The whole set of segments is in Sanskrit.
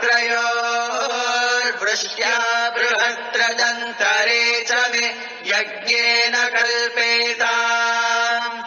त्रयोर्वृष्ट्या बृहत्रदन्तरे च मे यज्ञेन कल्पेताम्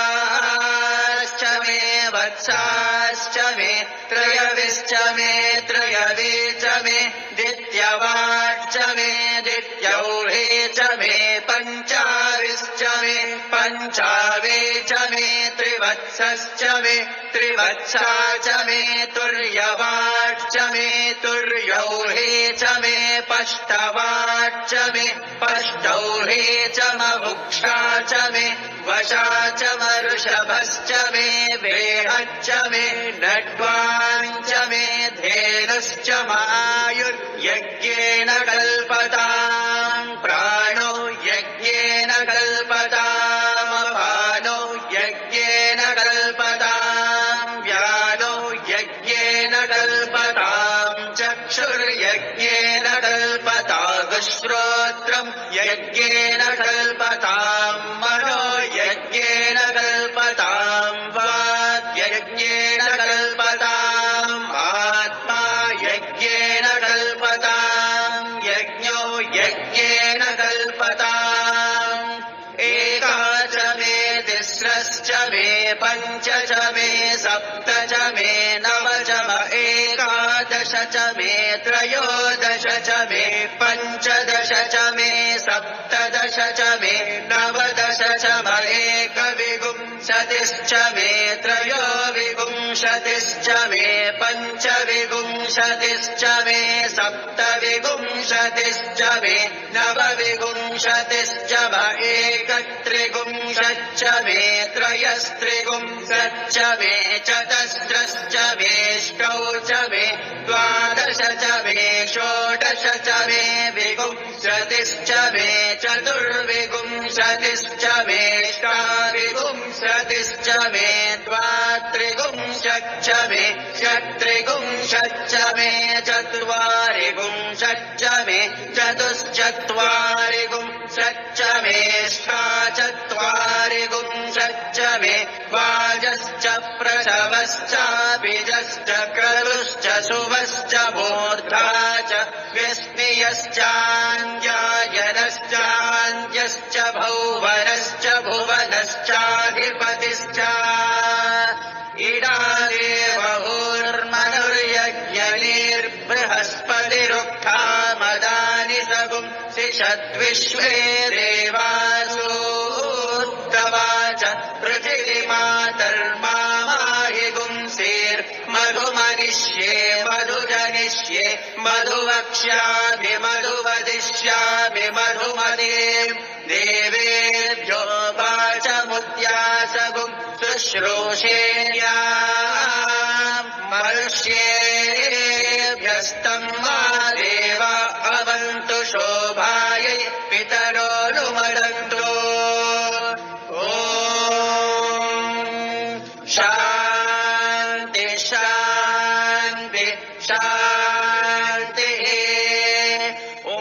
गर्भाश्च मे वत्साश्च मे त्रयविश्च मे त्रयवे च मे दित्यवाच्च मे दित्यौहे च मे पञ्चाविश्च मे पञ्चावे च मे त्रिवत्सश्च मे त्रिवत्सा च मे तुर्यवाच्च मे तुर्यौहे च मे पष्टवाच्च मे पष्टौहे च महुक्षा च मे वशा च मरुषभश्च मे वेहच्च मे नड्वाञ्च मे धेनुश्च मायुर्यज्ञेन कल्पताम् प्राणो यज्ञेन कल्पताम् अपानो यज्ञेन कल्पताम् व्यानो यज्ञेन कल्पताम् चक्षुर्यज्ञेन कल्पताम् श्रोत्रम् यज्ञेन कल्पताम् मनो यज्ञेन कल्पताम् वाक् यज्ञेन कल्पताम् आत्मा यज्ञेन कल्पताम् यज्ञो यज्ञेन कल्पताम् एका च मे तिस्रश्च मे पञ्च च मे सप्त च मे नव च म एकादश च मे त्रयोदश च मे पञ्चदश च मे सप्तदश च मे नवदश च म एकविंशतिश्च मे त्रयोविंशतिश्च मे पञ्चविंशतिश्च मे सप्तविंशतिश्च मे नवविंशतिश्च म एकत्रिंशच्च मे त्रयस्त्रिंशच्च मे चतस्रश्च मेष्टौ च मे द्वादश च मे षोडश च मे विंशतिश्च मे चतुर्विंशतिश्च मे षड्विंशतिश्च मे द्वात्रिंशच्च मे षट्त्रिंशच्च मे चत्वारिंशच्च मे चतुश्चत्वारिंशच्च मे षट्चत्वारिंशच्च मे वाजश्च प्रसवश्चाभिजश्च क्रतुश्च शुभश्च मूर्धा च विस्मयश्चाञ्जायनश्चान्त्यश्च भौवनश्च भुवनश्चाधिपतिश्च इडादेवहुर्मनुर्यज्ञनिर्बृहस्पतिरुक्थामदानि सगुं सिषद्विश्वे देवासूत्तवाच पृथिवीमातर्माहि गुंसेर्मधुमनिष्ये मधुजनिष्ये मधुवक्ष्यामि मधुवदिष्यामि मधुमदे देवेभ्यो वाचमुद्यासगुं शुश्रूषेण्याम् मनुष्येभ्यस्तम् मा देव अवन्तु शोभायै पितरोऽनुमदन्तु ॐ शान्ति शान्ति शान्तिः ॐ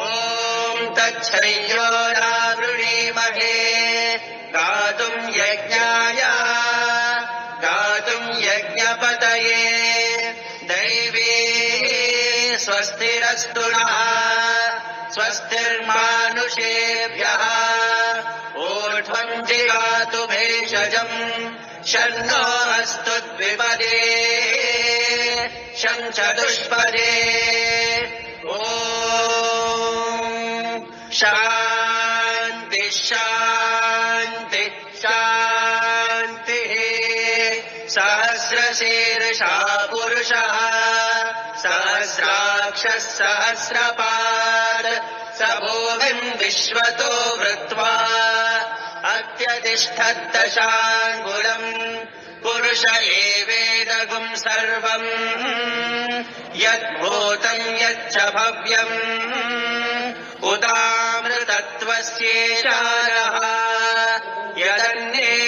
तच्छ्रय्यो नावृणीमहे गातुम् यज्ञाय गातुम् यज्ञपतये दैवी स्वस्तिरस्तु नः स्वस्तिर्मानुषेभ्यः ऊर्ध्वम् जिगातु भेषजम् शन्नो अस्तु द्विपदे शञ्चतुष्पदे ॐ शान्ति शान्ति शान्तिः सहस्रशीर्षा पुरुषः सहस्राक्षः सहस्रपाद स भूमिम् विश्वतो वृत्वा अत्यतिष्ठत्तशाङ्गुलम् पुरुष एवेदगुम् सर्वम् यद्भूतम् यच्च भव्यम् उदामृतत्वस्येषारः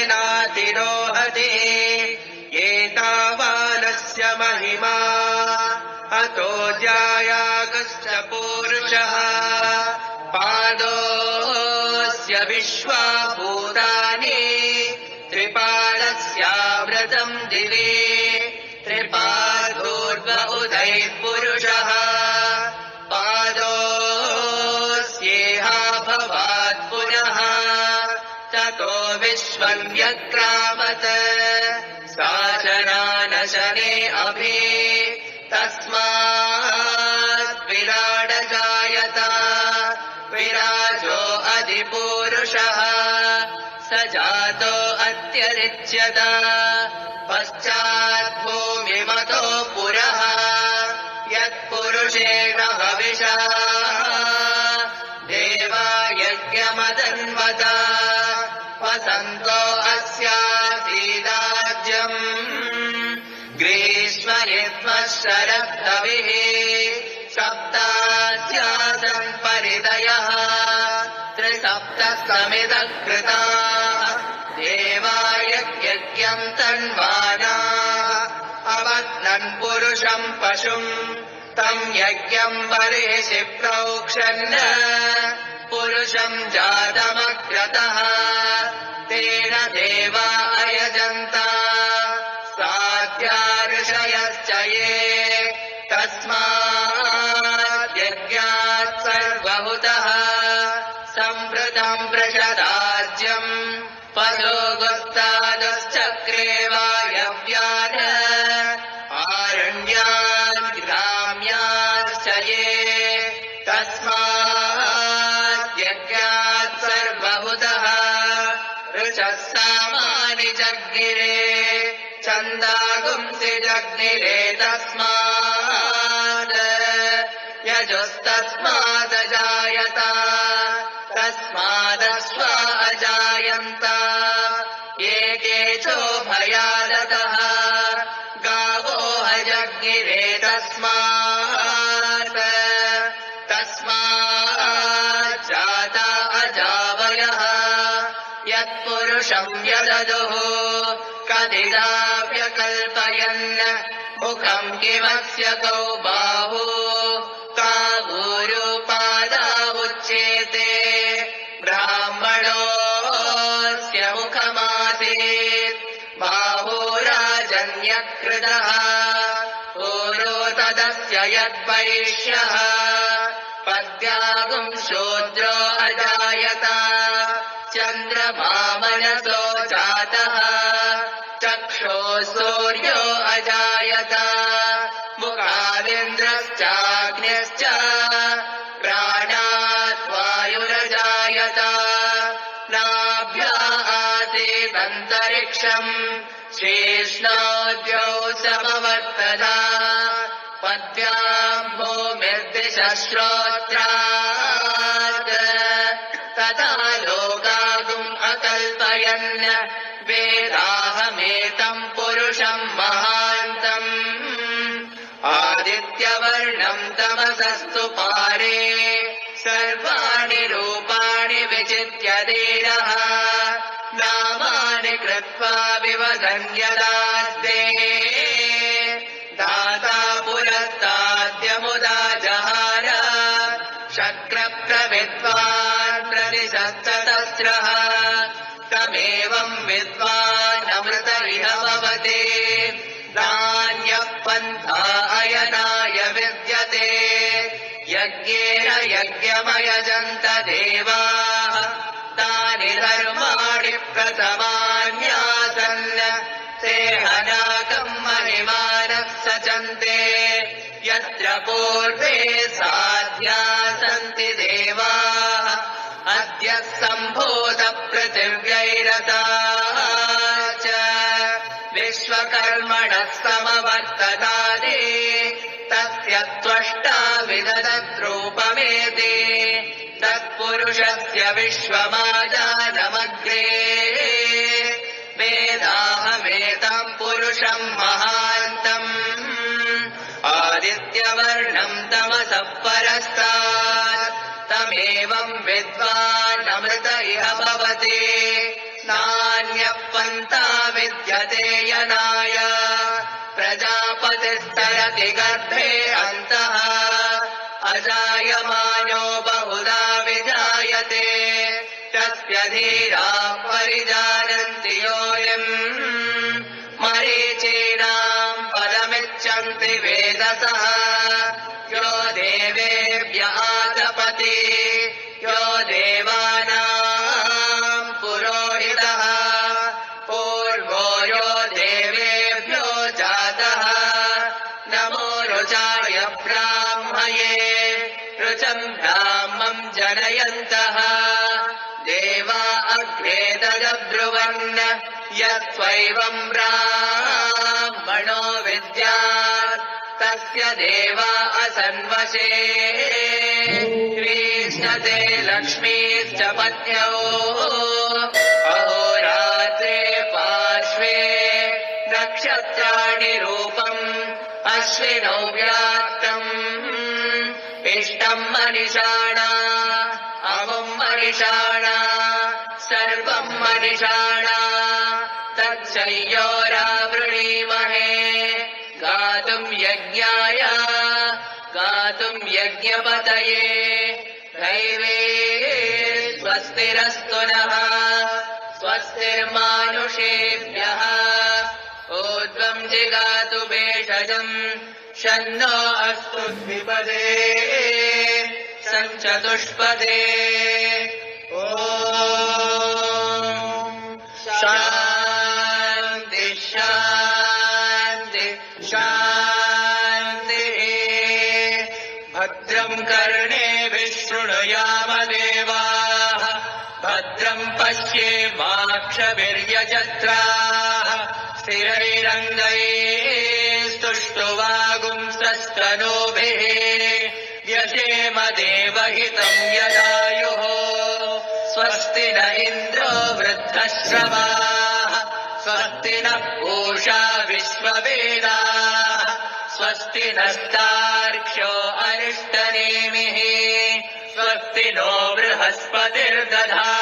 यदन्येनातिरोहति एतावानस्य महिमा अतो जायागश्च पूरुषः पादोऽस्य विश्वा भूतानि त्रिपादस्यामृतम् दिवे त्रिपादोर्ध्व भूतैः पुरुषः पादोऽस्येहाभवात् पुनः ततो विश्वम् व्यक्रामत् शासनानशने अभि तस्मात् विराड जायत विराजो अधिपूरुषः स जातो अत्यरिच्यत पश्चाद्भूमिमतो पुरः यत्पुरुषेण हविषः देवा यज्ञमदन्वत वसन्तो अस्यासीदाज्यम् ग्रीष्मयित्मः शरद्धविः सप्तास्यासन् परिदयः त्रिसप्तः समिदः कृताः देवायज्ञम् तन्वाना अवत्नन् पुरुषम् पशुम् तम् यज्ञम् बर्हिषि प्रोक्षन् पुरुषम् जातमग्रतः तेन देवा अयजन्त साध्या ये तस्माद्यज्ञात् सर्वहुतः सम्भृतम् वृषदाज्यम् पशो गुस्तादश्चक्रे वायव्यान् आरण्यान् ग्राम्याश्च ये तस्माद्यज्ञात् सर्वहुतः ऋचः सामानि जग्निरे छन्दागुंसि जग्निरे तस्माद् यजुस्तस्मादजायत तस्मादश्वा अजायन्त एके चोभयादतः गावो हजग्निरे तस्मात् तस्माज्जाता अजावयः यत्पुरुषम् व्यददुः कदिदाव्यकल्पयन् मुखम् किमस्य कौ बाहु कावूरुपादावुच्येते ब्राह्मणोऽस्य मुखमासीत् बाहुराजन्यकृतः ऊरो तदस्य यद्वैश्यः पद्यागुम् शूद्रो अजायत चन्द्रमामनसो जातः चक्षो सूर्यो अजायत मुखादिन्द्रश्चाग्न्यश्च प्राणात् वायुरजायत नाभ्या आसीदन्तरिक्षम् शेष्णाद्यौ समवर्तता पद्भ्याम् भूमिर्दिशश्रोत्रात् तथा लोकागुम् अकल्पयन् वेदाहमेतम् पुरुषम् महान्तम् आदित्यवर्णम् तमसस्तु पारे सर्वाणि रूपाणि विचित्य धीरः नामानि कृत्वा विवदन्यदास्ते दाता पुरस्ताद्यमुदा जहार शक्रप्रविद्वान् प्रतिशतसहस्रः तमेवम् विद्वान् अमृत इह भवति नान्यः पन्था अयनाय विद्यते यज्ञेन यज्ञमयजन्त देवाः तानि धर्माणि प्रथमान्यासन् सेहनाकम् महिमानः सचन्ते यत्र पूर्वे साध्या सन्ति देवाः अद्य सम्भूत पृथिव्यैरता च विश्वकर्मणः समवर्ततादे तस्य त्वष्टा विदधद्रूपमेति तत्पुरुषस्य विश्वमाजानमग्रे वेदाहमेतम् पुरुषम् महान्तम् आदित्यवर्णम् तमसः परस्तात् तमेवम् विद्वान् अमृत इह भवति नान्यः पन्था विद्यते यनाय प्रजापतिस्तरति गर्भे अन्तः अजायमानो बहुधा विजायते तस्य धीराः परिजानन्ति योऽयम् मरीचीनाम् पदमिच्छन्ति वेदसः अर्पय ब्राह्मये ऋचं ब्राह्मं जनयन्तः देवा अग्रे तदब्रुवन् यत्त्वैवं ब्राह्मणो विद्यात् तस्य देवा असन्वशे क्रीष्णते लक्ष्मीश्च पत्न्यौ अहोरात्रे पार्श्वे नक्षत्राणि रूपम् अश्विनौ व्यात्तम् इष्टम् मनिषाणा अमुम् मनिषाणा सर्वम् मनिषाणा तच्छय्योरावृणीमहे गातुम् यज्ञाय गातुम् यज्ञपतये दैवे स्वस्तिरस्तु नः स्वस्तिर्मानुषेभ्यः ऊर्ध्वम् जिगातु भेषजम् शन्नो अस्तु द्विपदे सञ्चतुष्पदे ॐ शान्ति शान्ति शान्तिः भद्रम् कर्णेभिः शृणुयाम देवाः भद्रम् पश्येमाक्षभिर्यजत्राः स्थिरैरङ्गैस्तुष्टुवागुंसस्तनूभिः व्यशेम देवहितम् यदायुः स्वस्ति न इन्द्रो वृद्धश्रवाः स्वस्ति नः पूषा विश्ववेदाः स्वस्ति नस्तार्क्ष्यो अरिष्टनेमिः स्वस्ति नो बृहस्पतिर्दधातु